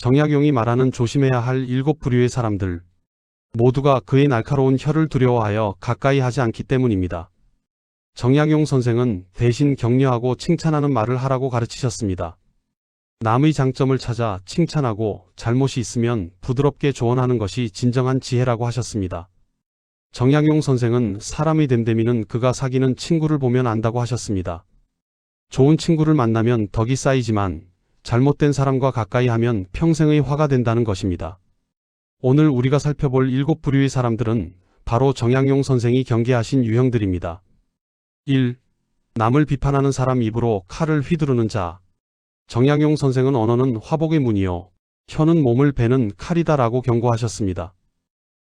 정약용이 말하는 조심해야 할 7부류의 사람들. 모두가 그의 날카로운 혀를 두려워하여 가까이 하지 않기 때문입니다. 정약용 선생은 대신 격려하고 칭찬하는 말을 하라고 가르치셨습니다. 남의 장점을 찾아 칭찬하고 잘못이 있으면 부드럽게 조언하는 것이 진정한 지혜라고 하셨습니다. 정약용 선생은 사람의 됨됨이는 그가 사귀는 친구를 보면 안다고 하셨습니다. 좋은 친구를 만나면 덕이 쌓이지만 잘못된 사람과 가까이 하면 평생의 화가 된다는 것입니다. 오늘 우리가 살펴볼 7부류의 사람들은 바로 정약용 선생이 경계하신 유형들입니다. 1. 남을 비판하는 사람 입으로 칼을 휘두르는 자. 정약용 선생은 언어는 화복의 문이요 혀는 몸을 베는 칼이다라고 경고하셨습니다.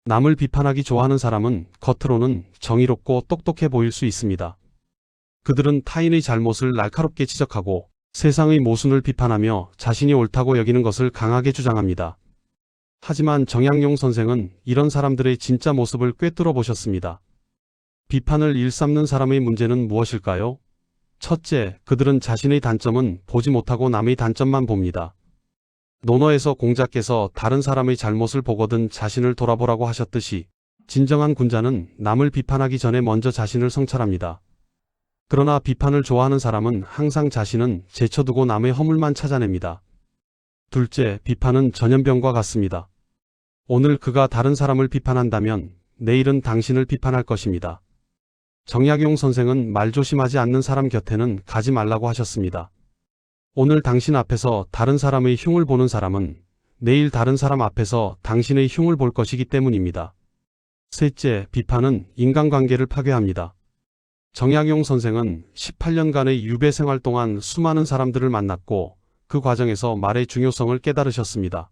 남을 비판하기 좋아하는 사람은 겉으로는 정의롭고 똑똑해 보일 수 있습니다. 그들은 타인의 잘못을 날카롭게 지적하고 세상의 모순을 비판하며 자신이 옳다고 여기는 것을 강하게 주장합니다. 하지만 정약용 선생은 이런 사람들의 진짜 모습을 꿰뚫어 보셨습니다. 비판을 일삼는 사람의 문제는 무엇일까요? 첫째, 그들은 자신의 단점은 보지 못하고 남의 단점만 봅니다. 논어에서 공자께서 다른 사람의 잘못을 보거든 자신을 돌아보라고 하셨듯이 진정한 군자는 남을 비판하기 전에 먼저 자신을 성찰합니다. 그러나 비판을 좋아하는 사람은 항상 자신은 제쳐두고 남의 허물만 찾아냅니다. 둘째, 비판은 전염병과 같습니다. 오늘 그가 다른 사람을 비판한다면 내일은 당신을 비판할 것입니다. 정약용 선생은 말조심하지 않는 사람 곁에는 가지 말라고 하셨습니다. 오늘 당신 앞에서 다른 사람의 흉을 보는 사람은 내일 다른 사람 앞에서 당신의 흉을 볼 것이기 때문입니다. 셋째, 비판은 인간관계를 파괴합니다. 정약용 선생은 18년간의 유배 생활 동안 수많은 사람들을 만났고 그 과정에서 말의 중요성을 깨달으셨습니다.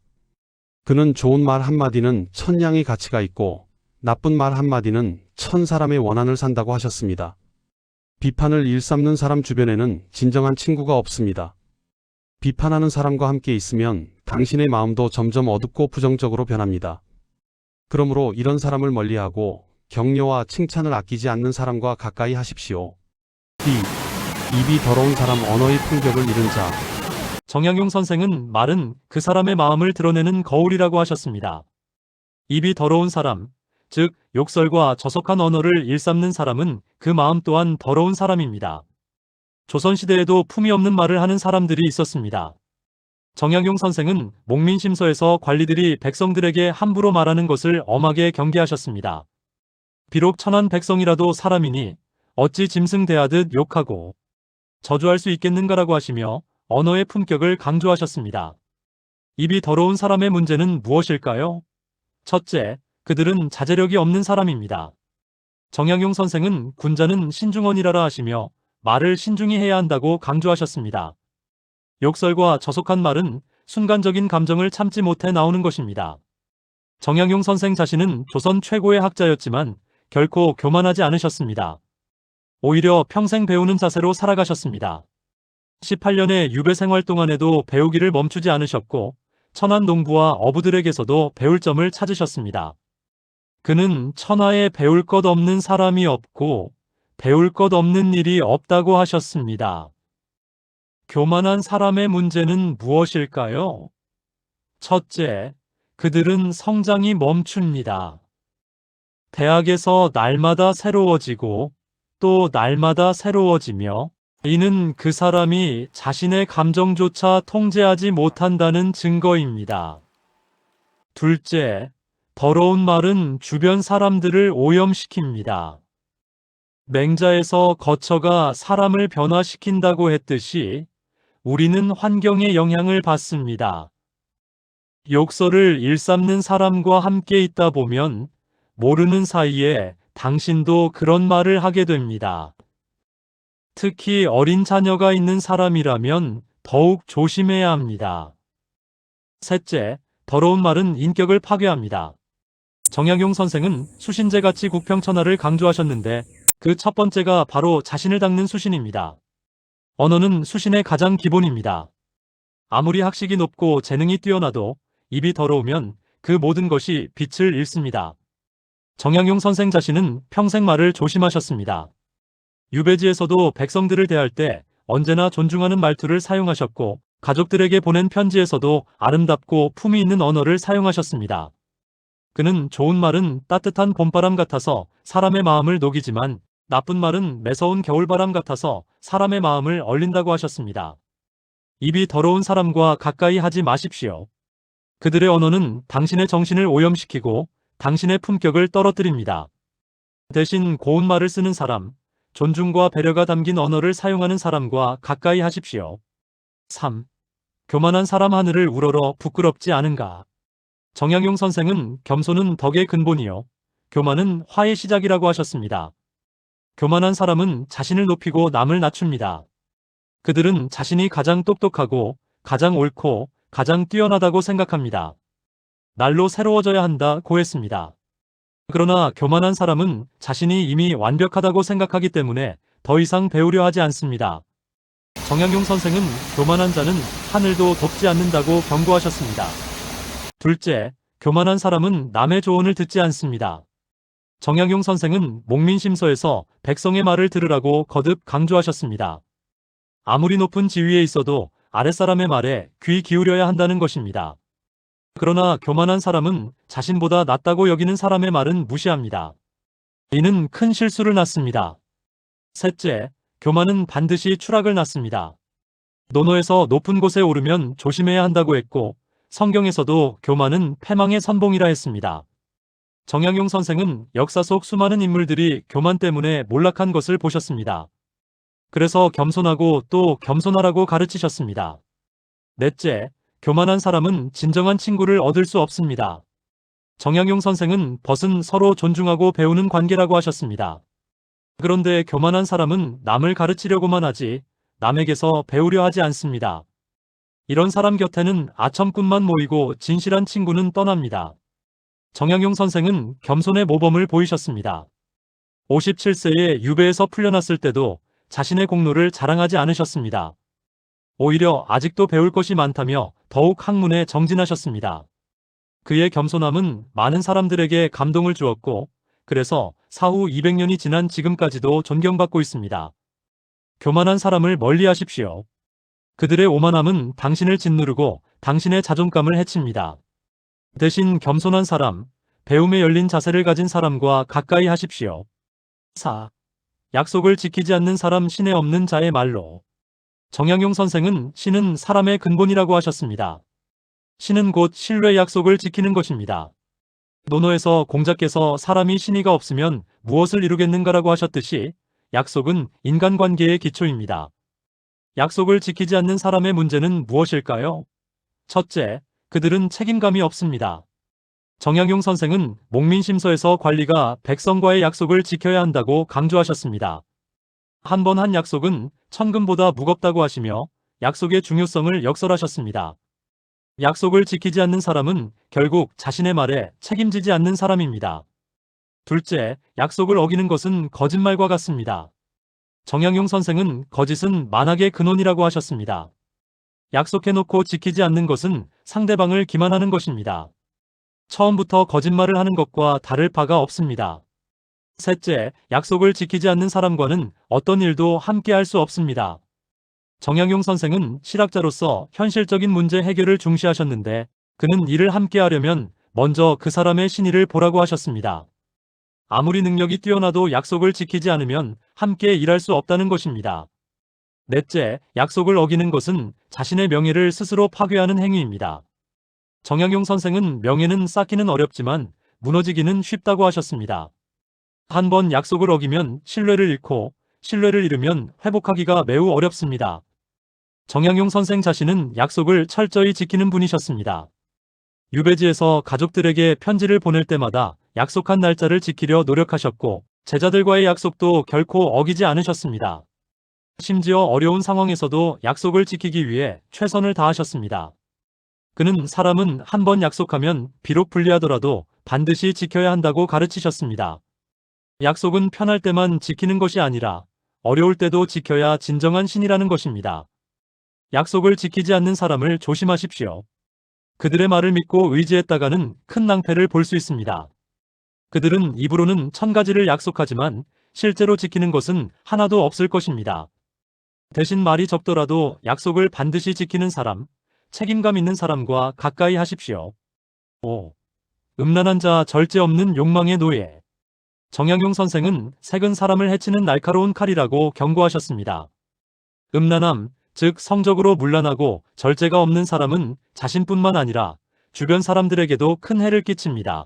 그는 좋은 말 한마디는 천냥의 가치가 있고 나쁜 말 한마디는 1000사람의 원한을 산다고 하셨습니다. 비판을 일삼는 사람 주변에는 진정한 친구가 없습니다. 비판하는 사람과 함께 있으면 당신의 마음도 점점 어둡고 부정적으로 변합니다. 그러므로 이런 사람을 멀리하고 격려와 칭찬을 아끼지 않는 사람과 가까이 하십시오. D. 입이 더러운 사람 언어의 품격을 잃은 자. 정약용 선생은 말은 그 사람의 마음을 드러내는 거울이라고 하셨습니다. 입이 더러운 사람, 즉 욕설과 저속한 언어를 일삼는 사람은 그 마음 또한 더러운 사람입니다. 조선시대에도 품위 없는 말을 하는 사람들이 있었습니다. 정약용 선생은 목민심서에서 관리들이 백성들에게 함부로 말하는 것을 엄하게 경계하셨습니다. 비록 천한 백성이라도 사람이니 어찌 짐승대하듯 욕하고 저주할 수 있겠는가라고 하시며 언어의 품격을 강조하셨습니다. 입이 더러운 사람의 문제는 무엇일까요? 첫째, 그들은 자제력이 없는 사람입니다. 정약용 선생은 군자는 신중언이라라 하시며 말을 신중히 해야 한다고 강조하셨습니다. 욕설과 저속한 말은 순간적인 감정을 참지 못해 나오는 것입니다. 정약용 선생 자신은 조선 최고의 학자였지만 결코 교만하지 않으셨습니다. 오히려 평생 배우는 자세로 살아가셨습니다. 18년의 유배 생활 동안에도 배우기를 멈추지 않으셨고 천한 농부와 어부들에게서도 배울 점을 찾으셨습니다. 그는 천하에 배울 것 없는 사람이 없고 배울 것 없는 일이 없다고 하셨습니다. 교만한 사람의 문제는 무엇일까요? 첫째, 그들은 성장이 멈춥니다. 대학에서 날마다 새로워지고 또 날마다 새로워지며 이는 그 사람이 자신의 감정조차 통제하지 못한다는 증거입니다. 둘째, 더러운 말은 주변 사람들을 오염시킵니다. 맹자에서 거처가 사람을 변화시킨다고 했듯이 우리는 환경의 영향을 받습니다. 욕설을 일삼는 사람과 함께 있다 보면 모르는 사이에 당신도 그런 말을 하게 됩니다. 특히 어린 자녀가 있는 사람이라면 더욱 조심해야 합니다. 셋째, 더러운 말은 인격을 파괴합니다. 정약용 선생은 수신제같이 국평천하를 강조하셨는데 그 첫 번째가 바로 자신을 닦는 수신입니다. 언어는 수신의 가장 기본입니다. 아무리 학식이 높고 재능이 뛰어나도 입이 더러우면 그 모든 것이 빛을 잃습니다. 정약용 선생 자신은 평생 말을 조심하셨습니다. 유배지에서도 백성들을 대할 때 언제나 존중하는 말투를 사용하셨고 가족들에게 보낸 편지에서도 아름답고 품위 있는 언어를 사용하셨습니다. 그는 좋은 말은 따뜻한 봄바람 같아서 사람의 마음을 녹이지만 나쁜 말은 매서운 겨울바람 같아서 사람의 마음을 얼린다고 하셨습니다. 입이 더러운 사람과 가까이 하지 마십시오. 그들의 언어는 당신의 정신을 오염시키고 당신의 품격을 떨어뜨립니다. 대신 고운 말을 쓰는 사람, 존중과 배려가 담긴 언어를 사용하는 사람과 가까이 하십시오. 3. 교만한 사람 하늘을 우러러 부끄럽지 않은가. 정약용 선생은 겸손은 덕의 근본이요, 교만은 화의 시작이라고 하셨습니다. 교만한 사람은 자신을 높이고 남을 낮춥니다. 그들은 자신이 가장 똑똑하고 가장 옳고 가장 뛰어나다고 생각합니다. 날로 새로워져야 한다고 했습니다. 그러나 교만한 사람은 자신이 이미 완벽하다고 생각하기 때문에 더 이상 배우려 하지 않습니다. 정약용 선생은 교만한 자는 하늘도 덮지 않는다고 경고하셨습니다. 둘째, 교만한 사람은 남의 조언을 듣지 않습니다. 정약용 선생은 목민심서에서 백성의 말을 들으라고 거듭 강조하셨습니다. 아무리 높은 지위에 있어도 아랫사람의 말에 귀 기울여야 한다는 것입니다. 그러나 교만한 사람은 자신보다 낫다고 여기는 사람의 말은 무시합니다. 이는 큰 실수를 낳습니다. 셋째, 교만은 반드시 추락을 낳습니다. 논어에서 높은 곳에 오르면 조심해야 한다고 했고 성경에서도 교만은 패망의 선봉이라 했습니다. 정약용 선생은 역사 속 수많은 인물들이 교만 때문에 몰락한 것을 보셨습니다. 그래서 겸손하고 또 겸손하라고 가르치셨습니다. 넷째, 교만한 사람은 진정한 친구를 얻을 수 없습니다. 정약용 선생은 벗은 서로 존중하고 배우는 관계라고 하셨습니다. 그런데 교만한 사람은 남을 가르치려고만 하지 남에게서 배우려 하지 않습니다. 이런 사람 곁에는 아첨꾼만 모이고 진실한 친구는 떠납니다. 정약용 선생은 겸손의 모범을 보이셨습니다. 57세에 유배에서 풀려났을 때도 자신의 공로를 자랑하지 않으셨습니다. 오히려 아직도 배울 것이 많다며 더욱 학문에 정진하셨습니다. 그의 겸손함은 많은 사람들에게 감동을 주었고 그래서 사후 200년이 지난 지금까지도 존경받고 있습니다. 교만한 사람을 멀리하십시오. 그들의 오만함은 당신을 짓누르고 당신의 자존감을 해칩니다. 대신 겸손한 사람, 배움에 열린 자세를 가진 사람과 가까이 하십시오. 4. 약속을 지키지 않는 사람 신의 없는 자의 말로. 정약용 선생은 신은 사람의 근본이라고 하셨습니다. 신은 곧 신뢰 약속을 지키는 것입니다. 논어에서 공자께서 사람이 신의가 없으면 무엇을 이루겠는가라고 하셨듯이 약속은 인간관계의 기초입니다. 약속을 지키지 않는 사람의 문제는 무엇일까요? 첫째, 그들은 책임감이 없습니다. 정약용 선생은 목민심서에서 관리가 백성과의 약속을 지켜야 한다고 강조하셨습니다. 한 번 한 약속은 천금보다 무겁다고 하시며 약속의 중요성을 역설하셨습니다. 약속을 지키지 않는 사람은 결국 자신의 말에 책임지지 않는 사람입니다. 둘째, 약속을 어기는 것은 거짓말과 같습니다. 정약용 선생은 거짓은 만악의 근원이라고 하셨습니다. 약속해놓고 지키지 않는 것은 상대방을 기만하는 것입니다. 처음부터 거짓말을 하는 것과 다를 바가 없습니다. 셋째, 약속을 지키지 않는 사람과는 어떤 일도 함께 할 수 없습니다. 정약용 선생은 실학자로서 현실적인 문제 해결을 중시하셨는데 그는 일을 함께 하려면 먼저 그 사람의 신의를 보라고 하셨습니다. 아무리 능력이 뛰어나도 약속을 지키지 않으면 함께 일할 수 없다는 것입니다. 넷째, 약속을 어기는 것은 자신의 명예를 스스로 파괴하는 행위입니다. 정약용 선생은 명예는 쌓기는 어렵지만 무너지기는 쉽다고 하셨습니다. 한 번 약속을 어기면 신뢰를 잃고 신뢰를 잃으면 회복하기가 매우 어렵습니다. 정약용 선생 자신은 약속을 철저히 지키는 분이셨습니다. 유배지에서 가족들에게 편지를 보낼 때마다 약속한 날짜를 지키려 노력하셨고 제자들과의 약속도 결코 어기지 않으셨습니다. 심지어 어려운 상황에서도 약속을 지키기 위해 최선을 다하셨습니다. 그는 사람은 한 번 약속하면 비록 불리하더라도 반드시 지켜야 한다고 가르치셨습니다. 약속은 편할 때만 지키는 것이 아니라 어려울 때도 지켜야 진정한 신이라는 것입니다. 약속을 지키지 않는 사람을 조심하십시오. 그들의 말을 믿고 의지했다가는 큰 낭패를 볼 수 있습니다. 그들은 입으로는 1000가지를 약속하지만 실제로 지키는 것은 하나도 없을 것입니다. 대신 말이 적더라도 약속을 반드시 지키는 사람, 책임감 있는 사람과 가까이 하십시오. 5. 음란한 자, 절제 없는 욕망의 노예. 정약용 선생은 색은 사람을 해치는 날카로운 칼이라고 경고하셨습니다. 음란함, 즉 성적으로 문란하고 절제가 없는 사람은 자신뿐만 아니라 주변 사람들에게도 큰 해를 끼칩니다.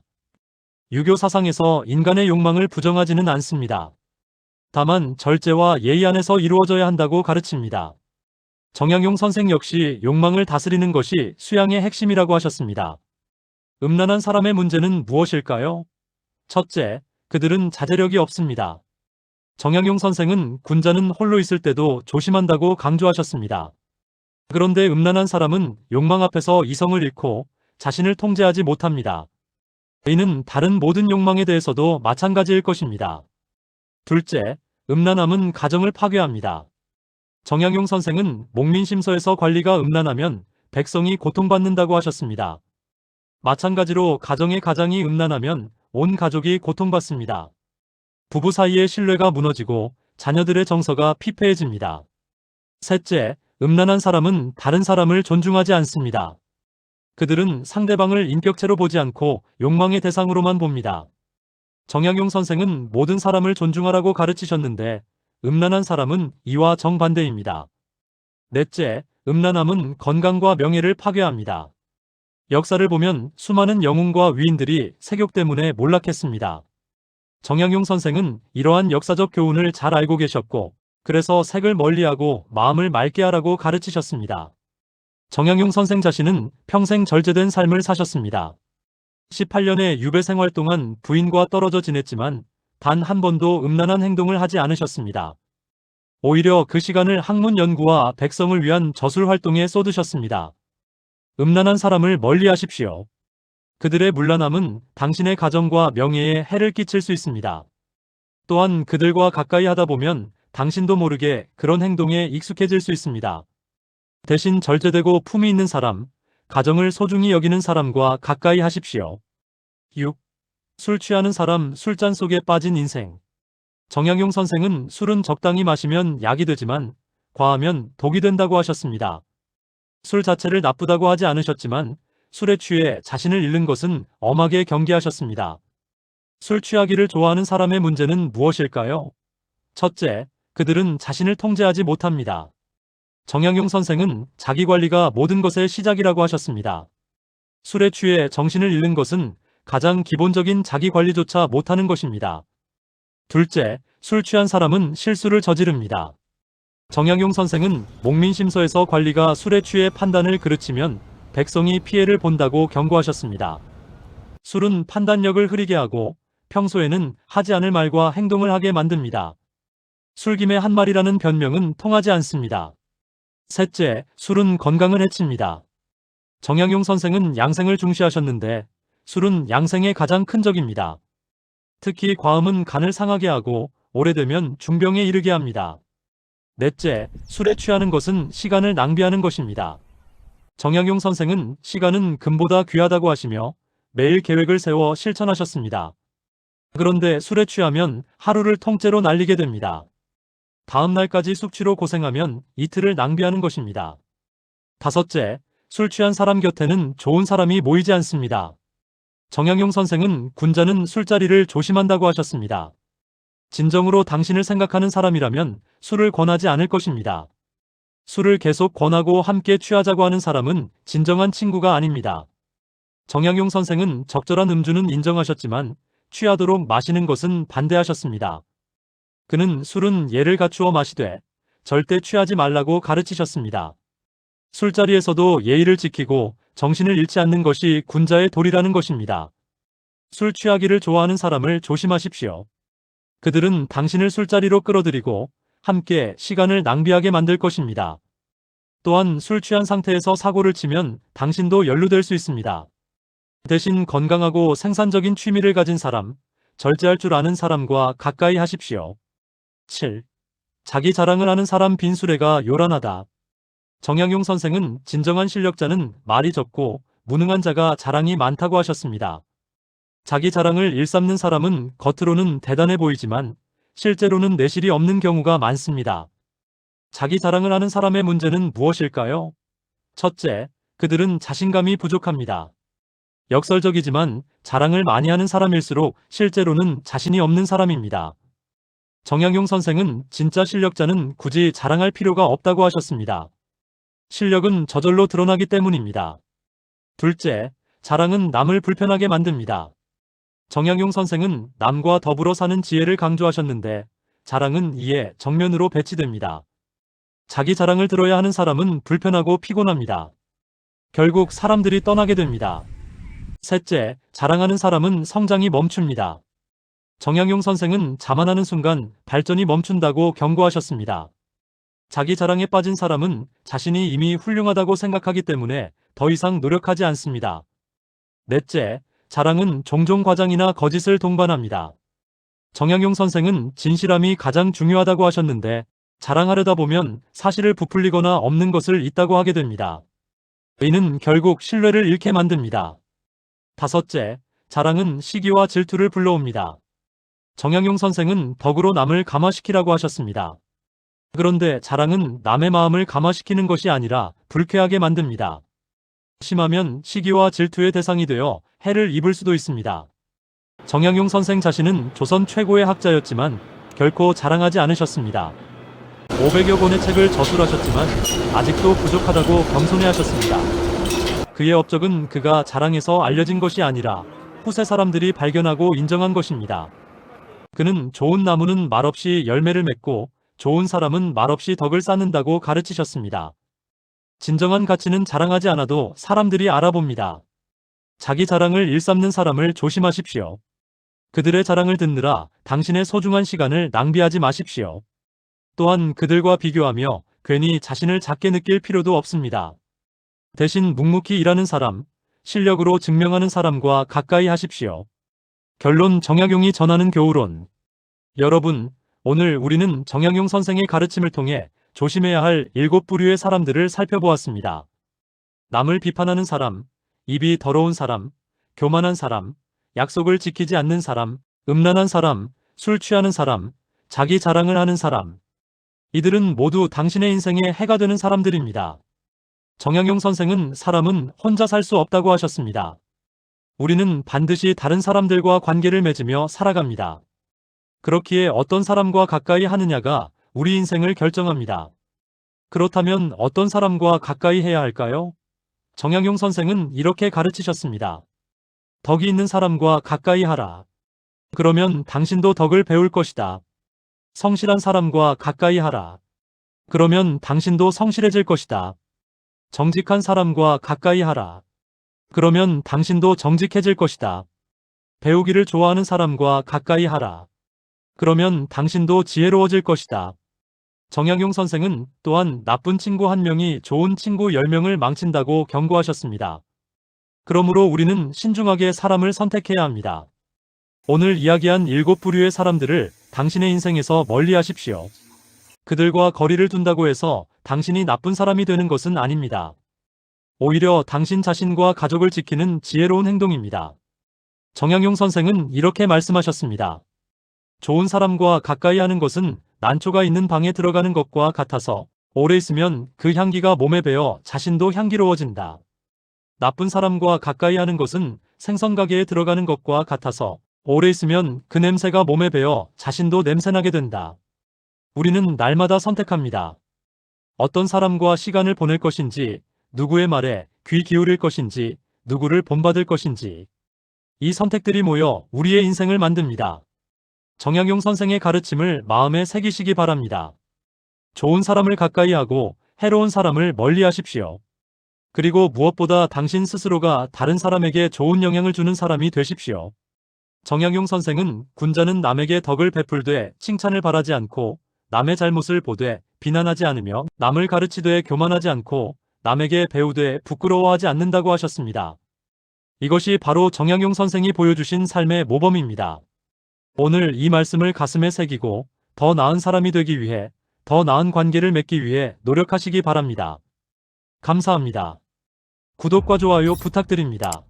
유교 사상에서 인간의 욕망을 부정하지는 않습니다. 다만 절제와 예의 안에서 이루어져야 한다고 가르칩니다. 정약용 선생 역시 욕망을 다스리는 것이 수양의 핵심이라고 하셨습니다. 음란한 사람의 문제는 무엇일까요? 첫째, 그들은 자제력이 없습니다. 정약용 선생은 군자는 홀로 있을 때도 조심한다고 강조하셨습니다. 그런데 음란한 사람은 욕망 앞에서 이성을 잃고 자신을 통제하지 못합니다. 이는 다른 모든 욕망에 대해서도 마찬가지일 것입니다. 둘째, 음란함은 가정을 파괴합니다. 정약용 선생은 목민심서에서 관리가 음란하면 백성이 고통받는다고 하셨습니다. 마찬가지로 가정의 가장이 음란하면 온 가족이 고통받습니다. 부부 사이의 신뢰가 무너지고 자녀들의 정서가 피폐해집니다. 셋째, 음란한 사람은 다른 사람을 존중하지 않습니다. 그들은 상대방을 인격체로 보지 않고 욕망의 대상으로만 봅니다. 정약용 선생은 모든 사람을 존중하라고 가르치셨는데 음란한 사람은 이와 정반대입니다. 넷째, 음란함은 건강과 명예를 파괴합니다. 역사를 보면 수많은 영웅과 위인들이 색욕 때문에 몰락했습니다. 정약용 선생은 이러한 역사적 교훈을 잘 알고 계셨고, 그래서 색을 멀리하고 마음을 맑게 하라고 가르치셨습니다. 정약용 선생 자신은 평생 절제된 삶을 사셨습니다. 18년의 유배 생활 동안 부인과 떨어져 지냈지만 단 한 번도 음란한 행동을 하지 않으셨습니다. 오히려 그 시간을 학문 연구와 백성을 위한 저술 활동에 쏟으셨습니다. 음란한 사람을 멀리하십시오. 그들의 문란함은 당신의 가정과 명예에 해를 끼칠 수 있습니다. 또한 그들과 가까이 하다 보면 당신도 모르게 그런 행동에 익숙해질 수 있습니다. 대신 절제되고 품위 있는 사람, 가정을 소중히 여기는 사람과 가까이 하십시오. 6. 술 취하는 사람, 술잔 속에 빠진 인생. 정약용 선생은 술은 적당히 마시면 약이 되지만 과하면 독이 된다고 하셨습니다. 술 자체를 나쁘다고 하지 않으셨지만 술에 취해 자신을 잃는 것은 엄하게 경계하셨습니다. 술 취하기를 좋아하는 사람의 문제는 무엇일까요? 첫째, 그들은 자신을 통제하지 못합니다. 정약용 선생은 자기관리가 모든 것의 시작이라고 하셨습니다. 술에 취해 정신을 잃는 것은 가장 기본적인 자기관리조차 못하는 것입니다. 둘째, 술 취한 사람은 실수를 저지릅니다. 정약용 선생은 목민심서에서 관리가 술에 취해 판단을 그르치면 백성이 피해를 본다고 경고하셨습니다. 술은 판단력을 흐리게 하고 평소에는 하지 않을 말과 행동을 하게 만듭니다. 술김에 한 말이라는 변명은 통하지 않습니다. 셋째, 술은 건강을 해칩니다. 정약용 선생은 양생을 중시하셨는데 술은 양생의 가장 큰 적입니다. 특히 과음은 간을 상하게 하고 오래되면 중병에 이르게 합니다. 넷째, 술에 취하는 것은 시간을 낭비하는 것입니다. 정약용 선생은 시간은 금보다 귀하다고 하시며 매일 계획을 세워 실천하셨습니다. 그런데 술에 취하면 하루를 통째로 날리게 됩니다. 다음 날까지 숙취로 고생하면 이틀을 낭비하는 것입니다. 다섯째, 술 취한 사람 곁에는 좋은 사람이 모이지 않습니다. 정약용 선생은 군자는 술자리를 조심한다고 하셨습니다. 진정으로 당신을 생각하는 사람이라면 술을 권하지 않을 것입니다. 술을 계속 권하고 함께 취하자고 하는 사람은 진정한 친구가 아닙니다. 정약용 선생은 적절한 음주는 인정하셨지만 취하도록 마시는 것은 반대하셨습니다. 그는 술은 예를 갖추어 마시되 절대 취하지 말라고 가르치셨습니다. 술자리에서도 예의를 지키고 정신을 잃지 않는 것이 군자의 도리라는 것입니다. 술 취하기를 좋아하는 사람을 조심하십시오. 그들은 당신을 술자리로 끌어들이고 함께 시간을 낭비하게 만들 것입니다. 또한 술 취한 상태에서 사고를 치면 당신도 연루될 수 있습니다. 대신 건강하고 생산적인 취미를 가진 사람, 절제할 줄 아는 사람과 가까이 하십시오. 7. 자기 자랑을 하는 사람, 빈수레가 요란하다. 정약용 선생은 진정한 실력자는 말이 적고 무능한 자가 자랑이 많다고 하셨습니다. 자기 자랑을 일삼는 사람은 겉으로는 대단해 보이지만 실제로는 내실이 없는 경우가 많습니다. 자기 자랑을 하는 사람의 문제는 무엇일까요? 첫째, 그들은 자신감이 부족합니다. 역설적이지만 자랑을 많이 하는 사람일수록 실제로는 자신이 없는 사람입니다. 정약용 선생은 진짜 실력자는 굳이 자랑할 필요가 없다고 하셨습니다. 실력은 저절로 드러나기 때문입니다. 둘째, 자랑은 남을 불편하게 만듭니다. 정약용 선생은 남과 더불어 사는 지혜를 강조하셨는데 자랑은 이에 정면으로 배치됩니다. 자기 자랑을 들어야 하는 사람은 불편하고 피곤합니다. 결국 사람들이 떠나게 됩니다. 셋째, 자랑하는 사람은 성장이 멈춥니다. 정약용 선생은 자만하는 순간 발전이 멈춘다고 경고하셨습니다. 자기 자랑에 빠진 사람은 자신이 이미 훌륭하다고 생각하기 때문에 더 이상 노력하지 않습니다. 넷째, 자랑은 종종 과장이나 거짓을 동반합니다. 정약용 선생은 진실함이 가장 중요하다고 하셨는데 자랑하려다 보면 사실을 부풀리거나 없는 것을 있다고 하게 됩니다. 이는 결국 신뢰를 잃게 만듭니다. 다섯째, 자랑은 시기와 질투를 불러옵니다. 정약용 선생은 덕으로 남을 감화시키라고 하셨습니다. 그런데 자랑은 남의 마음을 감화시키는 것이 아니라 불쾌하게 만듭니다. 심하면 시기와 질투의 대상이 되어 해를 입을 수도 있습니다. 정약용 선생 자신은 조선 최고의 학자였지만 결코 자랑하지 않으셨습니다. 500여 권의 책을 저술하셨지만 아직도 부족하다고 겸손해하셨습니다. 그의 업적은 그가 자랑해서 알려진 것이 아니라 후세 사람들이 발견하고 인정한 것입니다. 그는 좋은 나무는 말없이 열매를 맺고 좋은 사람은 말없이 덕을 쌓는다고 가르치셨습니다. 진정한 가치는 자랑하지 않아도 사람들이 알아봅니다. 자기 자랑을 일삼는 사람을 조심하십시오. 그들의 자랑을 듣느라 당신의 소중한 시간을 낭비하지 마십시오. 또한 그들과 비교하며 괜히 자신을 작게 느낄 필요도 없습니다. 대신 묵묵히 일하는 사람, 실력으로 증명하는 사람과 가까이 하십시오. 결론 정약용이 전하는 교훈론. 여러분, 오늘 우리는 정약용 선생의 가르침을 통해 조심해야 할 7부류의 사람들을 살펴보았습니다. 남을 비판하는 사람, 입이 더러운 사람, 교만한 사람, 약속을 지키지 않는 사람, 음란한 사람, 술 취하는 사람, 자기 자랑을 하는 사람. 이들은 모두 당신의 인생에 해가 되는 사람들입니다. 정약용 선생은 사람은 혼자 살 수 없다고 하셨습니다. 우리는 반드시 다른 사람들과 관계를 맺으며 살아갑니다. 그렇기에 어떤 사람과 가까이 하느냐가 우리 인생을 결정합니다. 그렇다면 어떤 사람과 가까이 해야 할까요? 정약용 선생은 이렇게 가르치셨습니다. 덕이 있는 사람과 가까이 하라. 그러면 당신도 덕을 배울 것이다. 성실한 사람과 가까이 하라. 그러면 당신도 성실해질 것이다. 정직한 사람과 가까이 하라. 그러면 당신도 정직해질 것이다. 배우기를 좋아하는 사람과 가까이 하라. 그러면 당신도 지혜로워질 것이다. 정약용 선생은 또한 나쁜 친구 1명이 좋은 친구 10명을 망친다고 경고하셨습니다. 그러므로 우리는 신중하게 사람을 선택해야 합니다. 오늘 이야기한 7부류의 사람들을 당신의 인생에서 멀리 하십시오. 그들과 거리를 둔다고 해서 당신이 나쁜 사람이 되는 것은 아닙니다. 오히려 당신 자신과 가족을 지키는 지혜로운 행동입니다. 정약용 선생은 이렇게 말씀하셨습니다. 좋은 사람과 가까이 하는 것은 난초가 있는 방에 들어가는 것과 같아서 오래 있으면 그 향기가 몸에 배어 자신도 향기로워진다. 나쁜 사람과 가까이 하는 것은 생선가게에 들어가는 것과 같아서 오래 있으면 그 냄새가 몸에 배어 자신도 냄새나게 된다. 우리는 날마다 선택합니다. 어떤 사람과 시간을 보낼 것인지, 누구의 말에 귀 기울일 것인지, 누구를 본받을 것인지. 이 선택들이 모여 우리의 인생을 만듭니다. 정약용 선생의 가르침을 마음에 새기시기 바랍니다. 좋은 사람을 가까이 하고 해로운 사람을 멀리 하십시오. 그리고 무엇보다 당신 스스로가 다른 사람에게 좋은 영향을 주는 사람이 되십시오. 정약용 선생은 군자는 남에게 덕을 베풀되 칭찬을 바라지 않고 남의 잘못을 보되 비난하지 않으며 남을 가르치되 교만하지 않고 남에게 배우되 부끄러워하지 않는다고 하셨습니다. 이것이 바로 정약용 선생이 보여주신 삶의 모범입니다. 오늘 이 말씀을 가슴에 새기고 더 나은 사람이 되기 위해 더 나은 관계를 맺기 위해 노력하시기 바랍니다. 감사합니다. 구독과 좋아요 부탁드립니다.